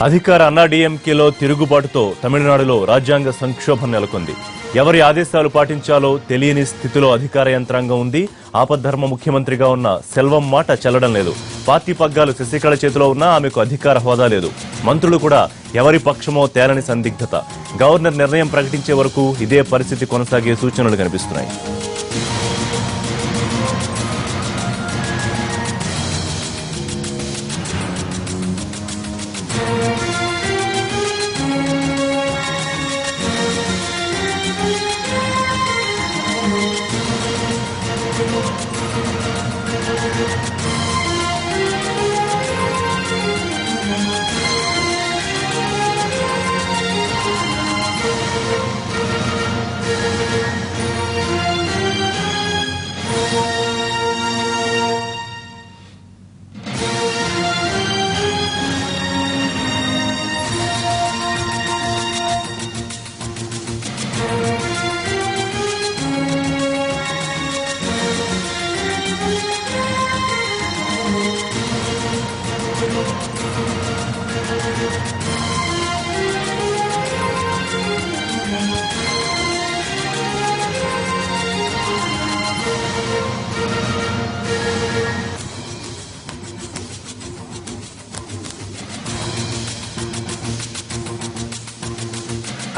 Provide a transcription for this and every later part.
అధికార అన్నాడీఎంకేలో తిరుగుబాటుతో తమిళనాడులో రాజ్యాంగ సంక్షోభం నెలకొంది. ఎవరి ఆదేశాలు పాటించాలో తెలియని స్థితిలో అధికార యంత్రాంగం ఉంది. ఆపద్ధర్మ ముఖ్యమంత్రిగా ఉన్న సెల్వం మాట చెల్లడం లేదు. పార్టీ పగ్గాలు శశికళ చేతిలో ఉన్నా ఆమెకు అధికార హోదా లేదు. మంత్రులు కూడా ఎవరి పక్షమో తేలని సందిగ్ధత. గవర్నర్ నిర్ణయం ప్రకటించే వరకు ఇదే పరిస్థితి కొనసాగే సూచనలు కనిపిస్తున్నాయి.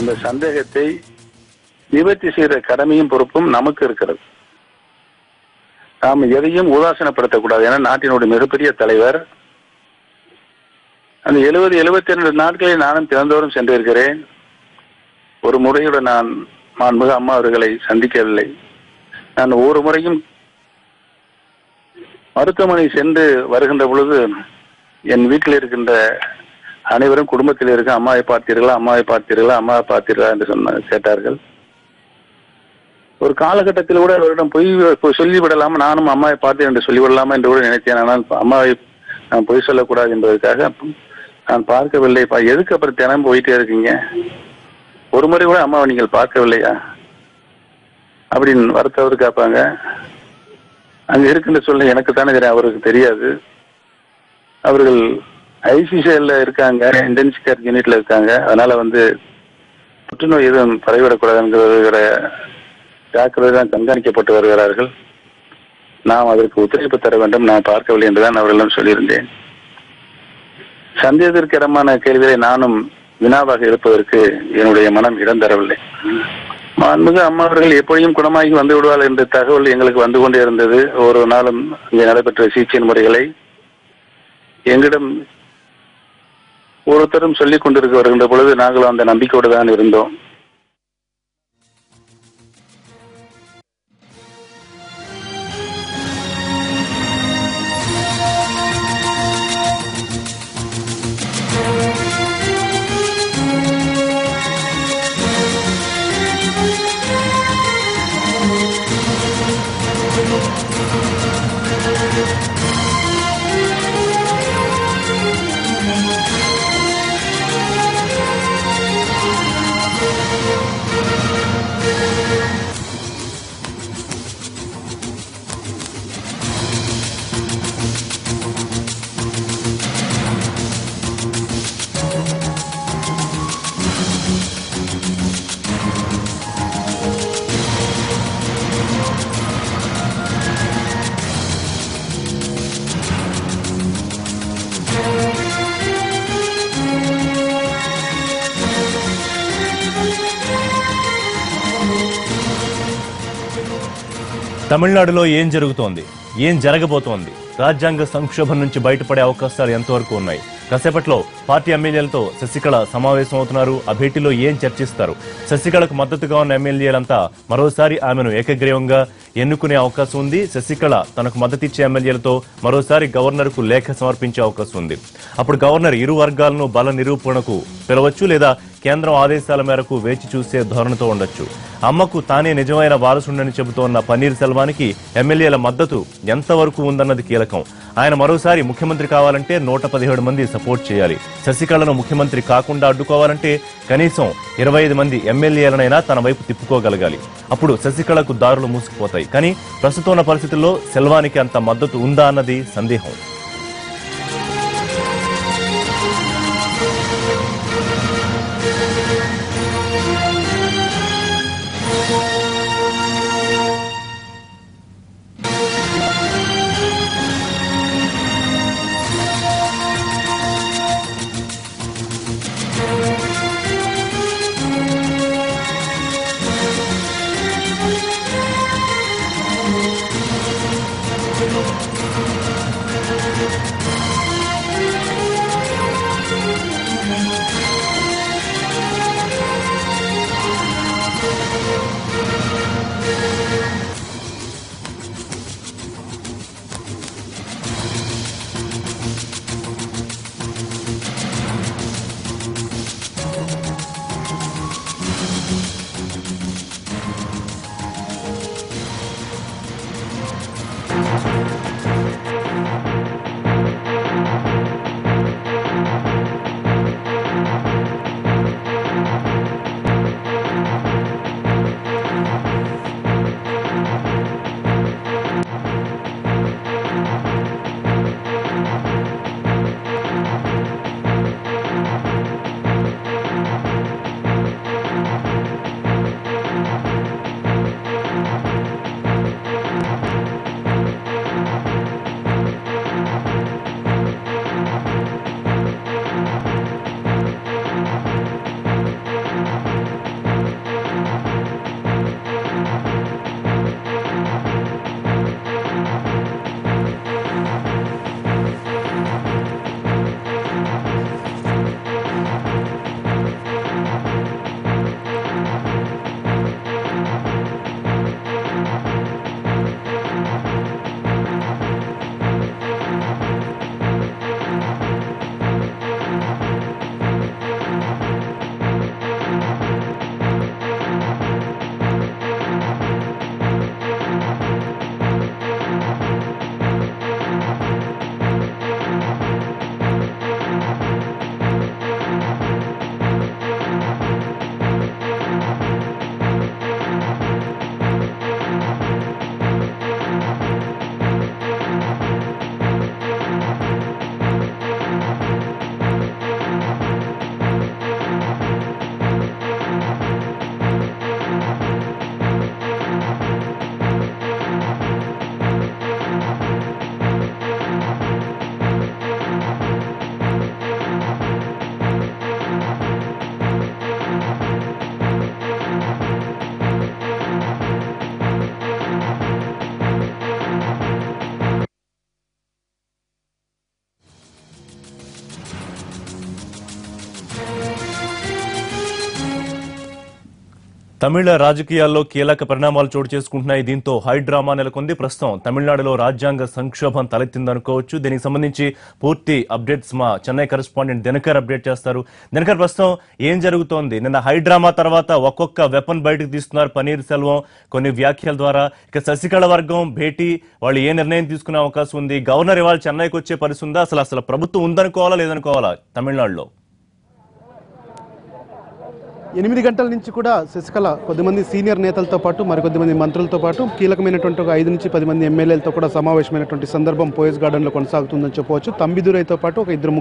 அந்த சந்தேகத்தை நிவர்த்தி செய்கிற கடமையும் பொறுப்பும் நமக்கு இருக்கிறது. நாம் எதையும் உதாசீனப்படுத்தக்கூடாது. ஏன்னா நாட்டினுடைய மிகப்பெரிய தலைவர். அந்த 70-72 நாட்களில் நானும் திறந்தோறும் சென்றிருக்கிறேன். ஒரு முறையோடு நான் மாண்புமிகு அம்மா அவர்களை சந்திக்கவில்லை. நான் ஒவ்வொரு முறையும் மருத்துவமனை சென்று வருகின்ற பொழுது என் வீட்டில் இருக்கின்ற அனைவரும் குடும்பத்தில் இருக்க அம்மாவை பார்த்தீர்களா, அம்மாவை பார்த்தீர்களா, அம்மாவை பார்த்தீர்களா என்று கேட்டார்கள். ஒரு காலகட்டத்தில் கூட அவரிடம் பொய் சொல்லிவிடலாமா, நானும் அம்மாவை பார்த்தேன் என்று சொல்லிவிடலாமா என்று கூட நினைத்தேன். ஆனால் அம்மாவை நான் பொய் சொல்லக்கூடாது என்பதற்காக நான் பார்க்கவில்லை. எதுக்கு அப்புறம் தினம் போயிட்டே இருக்கீங்க, ஒரு முறை கூட அம்மாவை நீங்கள் பார்க்கவில்லையா அப்படின்னு வருத்தவர் கேட்பாங்க. அங்க இருக்கின்ற சொல்ல எனக்கு தானே தெரியும், அவருக்கு தெரியாது. அவர்கள் ஐசிசிஎல்ல இருக்காங்க, இன்டென்சிவ் கேர் யூனிட்ல இருக்காங்க. அதனால புற்றுநோய் எதுவும் பரவிவிடக்கூடாதுங்கிற ஜாக்கிரதை தான் கண்காணிக்கப்பட்டு வருகிறார்கள். நாம் அதற்கு ஒத்துழைப்பு தர வேண்டும், நான் பார்க்கவில்லை என்றுதான் அவர்களிடம் சொல்லியிருந்தேன். சந்தேகத்திற்கிடமான கேள்விகளை நானும் வினாவாக இருப்பதற்கு என்னுடைய மனம் இடம் தரவில்லை. மாண்புமிகு அம்மா அவர்கள் எப்படியும் குணமாகி வந்து விடுவாள் என்ற தகவல் எங்களுக்கு வந்து கொண்டே இருந்தது. ஒரு நாளும் இங்கே நடைபெற்ற சிகிச்சை முறைகளை எங்களிடம் ஒருத்தரும் சொல்லிக் கொண்டிருக்க வருகின்ற பொழுது நாங்களும் அந்த நம்பிக்கையோடு தான் இருந்தோம். తమిళనాడులో ఏం జరుగుతోంది, ఏం జరగబోతోంది, రాజ్యాంగ సంక్షోభం నుంచి బయటపడే అవకాశాలు ఎంతవరకు ఉన్నాయి? కాసేపట్లో పార్టీ ఎమ్మెల్యేలతో శశికళ సమావేశం అవుతున్నారు. ఆ భేటీలో ఏం చర్చిస్తారు? శశికళకు మద్దతుగా ఉన్న ఎమ్మెల్యేలంతా మరోసారి ఆమెను ఏకగ్రీవంగా ఎన్నుకునే అవకాశం ఉంది. శశికళ తనకు మద్దతిచ్చే ఎమ్మెల్యేలతో మరోసారి గవర్నర్కు లేఖ సమర్పించే అవకాశం ఉంది. అప్పుడు గవర్నర్ ఇరు వర్గాలను బల నిరూపణకు పిలవచ్చు, లేదా కేంద్రం ఆదేశాల మేరకు వేచి చూసే ధోరణితో ఉండొచ్చు. అమ్మకు తానే నిజమైన వారసుడని చెబుతోన్న పన్నీర్ సెల్వానికి ఎమ్మెల్యేల మద్దతు ఎంతవరకు ఉందన్నది కీలకం. ఆయన మరోసారి ముఖ్యమంత్రి కావాలంటే 117 మంది సపోర్ట్ చేయాలి. శశికళను ముఖ్యమంత్రి కాకుండా అడ్డుకోవాలంటే కనీసం 25 మంది ఎమ్మెల్యేలనైనా తన వైపు తిప్పుకోగలగాలి. అప్పుడు శశికళకు దారులు మూసుకుపోతాయి. కానీ ప్రస్తుతం ఉన్న పరిస్థితుల్లో సెల్వానికి అంత మద్దతు ఉందా అన్నది సందేహం. తమిళ రాజకీయాల్లో కీలక పరిణామాలు చోటు చేసుకుంటున్నాయి. దీంతో హై డ్రామా నెలకొంది. ప్రస్తుతం తమిళనాడులో రాజ్యాంగ సంక్షోభం తలెత్తిందనుకోవచ్చు. దీనికి సంబంధించి పూర్తి అప్డేట్స్ మా చెన్నై కరెస్పాండెంట్ దినకర్ అప్డేట్ చేస్తారు. దినకర్, ప్రస్తుతం ఏం జరుగుతోంది? నిన్న హై డ్రామా తర్వాత ఒక్కొక్క వెపన్ బయటకు తీస్తున్నారు పన్నీర్ సెల్వం కొన్ని వ్యాఖ్యల ద్వారా. ఇక శశికళ వర్గం భేటీ, వాళ్ళు ఏ నిర్ణయం తీసుకునే అవకాశం ఉంది? గవర్నర్ ఇవాళ చెన్నైకి వచ్చే పరిస్థితి ఉందా? అసలు ప్రభుత్వం ఉందనుకోవాలా లేదనుకోవాలా తమిళనాడులో? 8 గంటల నుంచి కూడా శశికళ కొద్దిమంది సీనియర్ నేతలతో పాటు మరికొద్దిమంది మంత్రులతో పాటు కీలకమైనటువంటి ఒక 5 నుంచి 10 మంది ఎమ్మెల్యేలతో కూడా సమావేశమైనటువంటి సందర్భం పోయస్ గార్డెన్లో కొనసాగుతుందని చెప్పవచ్చు. తంబిదురైతో పాటు ఒక ఇద్దరు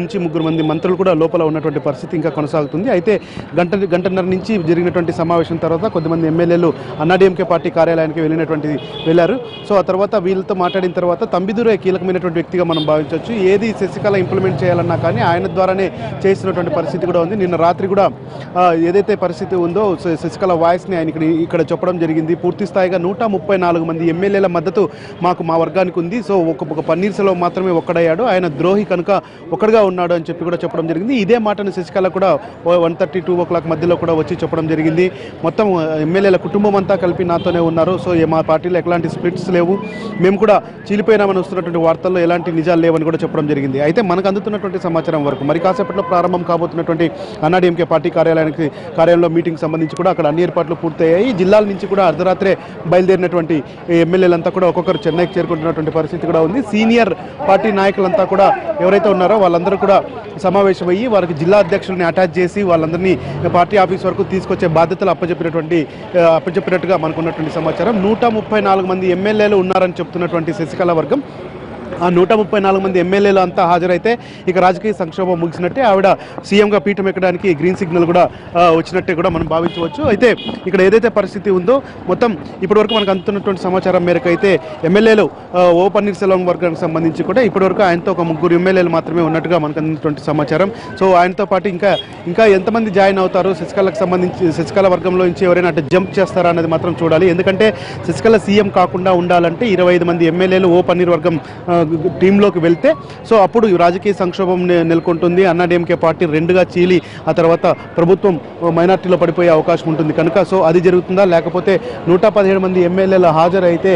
నుంచి ముగ్గురు మంది మంత్రులు కూడా లోపల ఉన్నటువంటి పరిస్థితి ఇంకా కొనసాగుతుంది. అయితే గంటన్నర నుంచి జరిగినటువంటి సమావేశం తర్వాత కొద్దిమంది ఎమ్మెల్యేలు అన్నాడీఎంకే పార్టీ కార్యాలయానికి వెళ్ళారు. సో ఆ తర్వాత వీళ్ళతో మాట్లాడిన తర్వాత తంబిదురై కీలకమైనటువంటి వ్యక్తిగా మనం భావించవచ్చు. ఏది శశికళ ఇంప్లిమెంట్ చేయాలన్నా కానీ ఆయన ద్వారానే చేసినటువంటి పరిస్థితి కూడా ఉంది. నిన్న రాత్రి కూడా ఏదైతే పరిస్థితి ఉందో శశికళ వాయిస్ని ఆయన ఇక్కడ చెప్పడం జరిగింది. పూర్తి స్థాయిగా 134 మంది ఎమ్మెల్యేల మద్దతు మా వర్గానికి ఉంది. సో ఒక పన్నీర్ సెల్వం మాత్రమే ఒక్కడయ్యాడు, ఆయన ద్రోహి కనుక ఒక్కడుగా ఉన్నాడు అని చెప్పి కూడా చెప్పడం జరిగింది. ఇదే మాటను శశికళ కూడా 1:30, 2 o'clock మధ్యలో కూడా వచ్చి చెప్పడం జరిగింది. మొత్తం ఎమ్మెల్యేల కుటుంబం అంతా కలిపి నాతోనే ఉన్నారు. సో మా పార్టీలో ఎలాంటి స్ప్లిట్స్ లేవు, మేము కూడా చీలిపోయినామని వస్తున్నటువంటి వార్తల్లో ఎలాంటి నిజాలు లేవని కూడా చెప్పడం జరిగింది. అయితే మనకు అందుతున్నటువంటి సమాచారం వరకు మరి కాసేపట్లో ప్రారంభం కాబోతున్నటువంటి అన్నాడీఎంకే పార్టీ కార్యాలయంలో మీటింగ్ సంబంధించి కూడా అక్కడ అన్ని ఏర్పాట్లు పూర్తయ్యాయి. జిల్లాల నుంచి కూడా అర్ధరాత్రే బయలుదేరినటువంటి ఎమ్మెల్యేలంతా కూడా ఒక్కొక్కరు చెన్నైకి చేరుకుంటున్నటువంటి పరిస్థితి కూడా ఉంది. సీనియర్ పార్టీ నాయకులంతా కూడా ఎవరైతే ఉన్నారో వాళ్ళందరూ కూడా సమావేశమయ్యి వారికి జిల్లా అధ్యక్షుల్ని అటాచ్ చేసి వాళ్ళందరినీ పార్టీ ఆఫీస్ వరకు తీసుకొచ్చే బాధ్యతలు అప్పచెప్పినట్టుగా మనకు ఉన్నటువంటి సమాచారం. 134 మంది ఎమ్మెల్యేలు ఉన్నారని చెప్తున్నటువంటి శశికళ వర్గం ఆ 134 మంది ఎమ్మెల్యేలు అంతా హాజరైతే ఇక రాజకీయ సంక్షోభం ముగిసినట్టే, ఆవిడ సీఎంగా పీఠం ఎక్కడానికి గ్రీన్ సిగ్నల్ కూడా వచ్చినట్టే కూడా మనం భావించవచ్చు. అయితే ఇక్కడ ఏదైతే పరిస్థితి ఉందో మొత్తం ఇప్పటివరకు మనకు అందుతున్నటువంటి సమాచారం మేరకు అయితే ఎమ్మెల్యేలు ఓ పన్నీర్ సెల్వం వర్గానికి సంబంధించి కూడా ఇప్పటివరకు ఆయనతో ఒక 3 ఎమ్మెల్యేలు మాత్రమే ఉన్నట్టుగా మనకు అందుతున్నటువంటి సమాచారం. సో ఆయనతో పాటు ఇంకా ఎంతమంది జాయిన్ అవుతారు శశికళకు సంబంధించి, శశికళ వర్గంలో నుంచి ఎవరైనా అటు జంప్ చేస్తారా అనేది మాత్రం చూడాలి. ఎందుకంటే శశికళ సీఎం కాకుండా ఉండాలంటే 25 మంది ఎమ్మెల్యేలు ఓ పన్నీర్ వర్గం టీంలోకి వెళ్తే సో అప్పుడు రాజకీయ సంక్షోభం నెలకొంటుంది. అన్నాడీఎంకే పార్టీ 2గా చీలి ఆ తర్వాత ప్రభుత్వం మైనార్టీలో పడిపోయే అవకాశం ఉంటుంది కనుక సో అది జరుగుతుందా, లేకపోతే 117 మంది ఎమ్మెల్యేలు హాజరైతే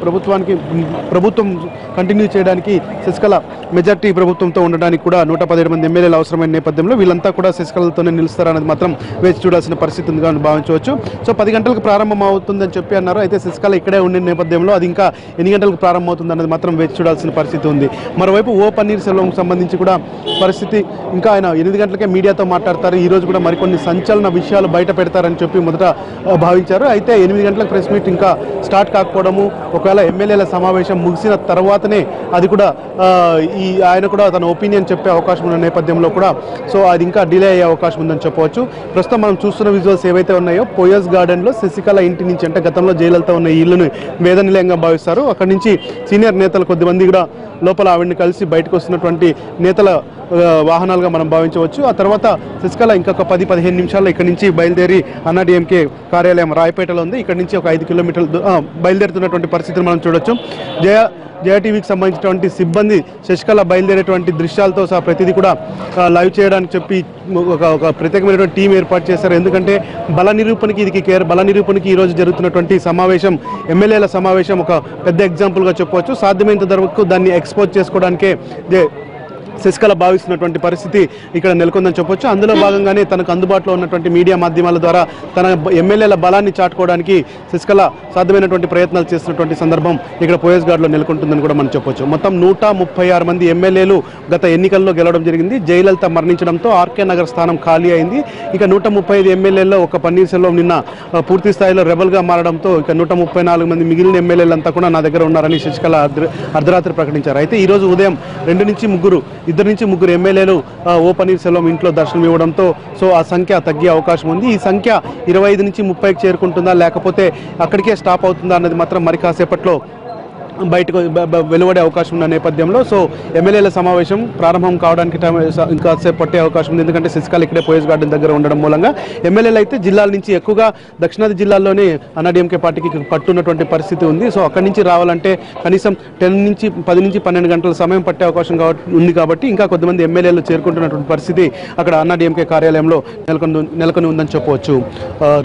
ప్రభుత్వం కంటిన్యూ చేయడానికి శశికళ మెజార్టీ ప్రభుత్వంతో ఉండడానికి కూడా 117 మంది ఎమ్మెల్యేలు అవసరమైన నేపథ్యంలో వీళ్ళంతా కూడా శశికళతోనే నిలుస్తారనేది మాత్రం వేచి చూడాల్సిన పరిస్థితి ఉందిగా భావించవచ్చు. సో 10 గంటలకు ప్రారంభం అవుతుందని చెప్పి అన్నారు. అయితే శశికళ ఇక్కడే ఉండే నేపథ్యంలో అది ఇంకా ఎన్ని గంటలకు ప్రారంభం అవుతుంది అన్నది మాత్రం వేచి చూడాల్సిన పరిస్థితి ఉంది. మరోవైపు ఓ పన్నీర్ సెల్వంకి సంబంధించి కూడా పరిస్థితి ఇంకా ఆయన 8 గంటలకే మీడియాతో మాట్లాడతారు. ఈ రోజు కూడా మరికొన్ని సంచలన విషయాలు బయట పెడతారని చెప్పి మొదట భావించారు. అయితే 8 గంటలకు ప్రెస్ మీట్ ఇంకా స్టార్ట్ కాకపోవడము, ఒకవేళ ఎమ్మెల్యేల సమావేశం ముగిసిన తర్వాతనే అది కూడా ఆయన కూడా తన ఒపీనియన్ చెప్పే అవకాశం ఉన్న నేపథ్యంలో కూడా సో అది ఇంకా డిలే అయ్యే అవకాశం ఉందని చెప్పవచ్చు. ప్రస్తుతం మనం చూస్తున్న విజువల్స్ ఏవైతే ఉన్నాయో పోయస్ గార్డెన్లో శశికళ ఇంటి నుంచి అంటే గతంలో జయలలిత ఉన్న ఇల్లును వేద నిలయంగా భావిస్తారు. అక్కడి నుంచి సీనియర్ నేతలు కొద్దిమంది కూడా లోపల ఆవిడని కలిసి బయటకు వస్తున్నటువంటి నేతల వాహనాలుగా మనం భావించవచ్చు. ఆ తర్వాత శశికళ ఇంకొక 10-15 నిమిషాల్లో ఇక్కడి నుంచి బయలుదేరి అన్నాడీఎంకే కార్యాలయం రాయపేటలో ఉంది. ఇక్కడి నుంచి ఒక 5 కిలోమీటర్లు బయలుదేరుతున్నటువంటి పరిస్థితిని మనం చూడొచ్చు. జయ టీవీకి సంబంధించినటువంటి సిబ్బంది శశికళ బయలుదేరేటువంటి దృశ్యాలతో సహా ప్రతిదీ కూడా లైవ్ చేయడానికి చెప్పి ఒక ప్రత్యేకమైనటువంటి టీం ఏర్పాటు చేశారు. ఎందుకంటే బల నిరూపణకి ఈరోజు జరుగుతున్నటువంటి సమావేశం, ఎమ్మెల్యేల సమావేశం ఒక పెద్ద ఎగ్జాంపుల్గా చెప్పవచ్చు. సాధ్యమైనంత వరకు దాన్ని ఎక్స్పోజ్ చేసుకోవడానికే శశికళ భావిస్తున్నటువంటి పరిస్థితి ఇక్కడ నెలకొందని చెప్పొచ్చు. అందులో భాగంగానే తనకు అందుబాటులో ఉన్నటువంటి మీడియా మాధ్యమాల ద్వారా తన ఎమ్మెల్యేల బలాన్ని చాటుకోవడానికి శశికళ సాధ్యమైనటువంటి ప్రయత్నాలు చేస్తున్నటువంటి సందర్భం ఇక్కడ పోయస్ గార్డ్లో నెలకొంటుందని కూడా మనం చెప్పొచ్చు. మొత్తం 136 మంది ఎమ్మెల్యేలు గత ఎన్నికల్లో గెలవడం జరిగింది. జయలలిత మరణించడంతో ఆర్కే నగర్ స్థానం ఖాళీ అయింది. ఇక 135 ఎమ్మెల్యేల్లో ఒక పన్నీర్ సెల్వం నిన్న పూర్తి స్థాయిలో రెబల్గా మారడంతో ఇక 134 మంది మిగిలిన ఎమ్మెల్యేలంతా కూడా నా దగ్గర ఉన్నారని శశికళ అర్ధరాత్రి ప్రకటించారు. అయితే ఈరోజు ఉదయం 2 నుంచి 3 ఎమ్మెల్యేలు ఓ పన్నీర్ సెల్వం ఇంట్లో దర్శనం ఇవ్వడంతో సో ఆ సంఖ్య తగ్గే అవకాశం ఉంది. ఈ సంఖ్య 25 నుంచి 30కి చేరుకుంటుందా లేకపోతే అక్కడికే స్టాప్ అవుతుందా అన్నది మాత్రం మరి కాసేపట్లో బయటకు వెలువడే అవకాశం ఉన్న నేపథ్యంలో సో ఎమ్మెల్యేల సమావేశం ప్రారంభం కావడానికి ఇంకా సేపు పట్టే అవకాశం ఉంది. ఎందుకంటే శశికళ ఇక్కడే పోయస్ గార్డెన్ దగ్గర ఉండడం మూలంగా ఎమ్మెల్యేలు అయితే జిల్లాల నుంచి ఎక్కువగా దక్షిణాది జిల్లాల్లోనే అన్నాడీఎంకే పార్టీకి పట్టున్నటువంటి పరిస్థితి ఉంది. సో అక్కడి నుంచి రావాలంటే కనీసం 10 నుంచి 12 గంటల సమయం పట్టే అవకాశం ఉంది. కాబట్టి ఇంకా కొద్దిమంది ఎమ్మెల్యేలు చేరుకుంటున్నటువంటి పరిస్థితి అక్కడ అన్నాడీఎంకే కార్యాలయంలో నెలకొని ఉందని చెప్పవచ్చు.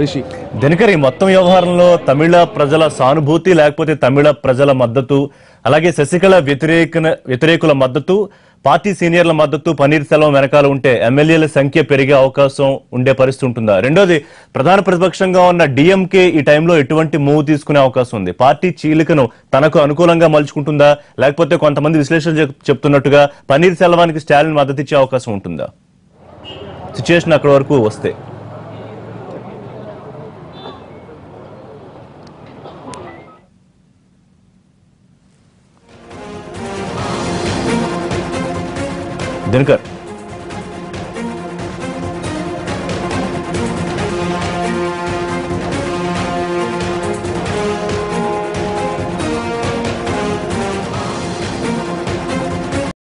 రిషి, దినకర్, ఈ మొత్తం వ్యవహారంలో తమిళ ప్రజల సానుభూతి లేకపోతే తమిళ ప్రజల మద్దతు, అలాగే శశికళ వ్యతిరేకుల మద్దతు, పార్టీ సీనియర్ల మద్దతు పన్నీర్ సెల్వం వెనకాల ఉంటే ఎమ్మెల్యేల సంఖ్య పెరిగే అవకాశం ఉండే పరిస్థితి ఉంటుందా? రెండోది, ప్రధాన ప్రతిపక్షంగా ఉన్న డిఎంకే ఈ టైంలో ఎటువంటి మూవ్ తీసుకునే అవకాశం ఉంది? పార్టీ చీలికను తనకు అనుకూలంగా మలుచుకుంటుందా, లేకపోతే కొంతమంది విశ్లేషకులు చెప్తున్నట్టుగా పన్నీర్ సెల్వానికి స్టాలిన్ మద్దతు ఇచ్చే అవకాశం ఉంటుందా? సిచ్యుయేషన్ అక్కడి వరకు వస్తే దినకర్.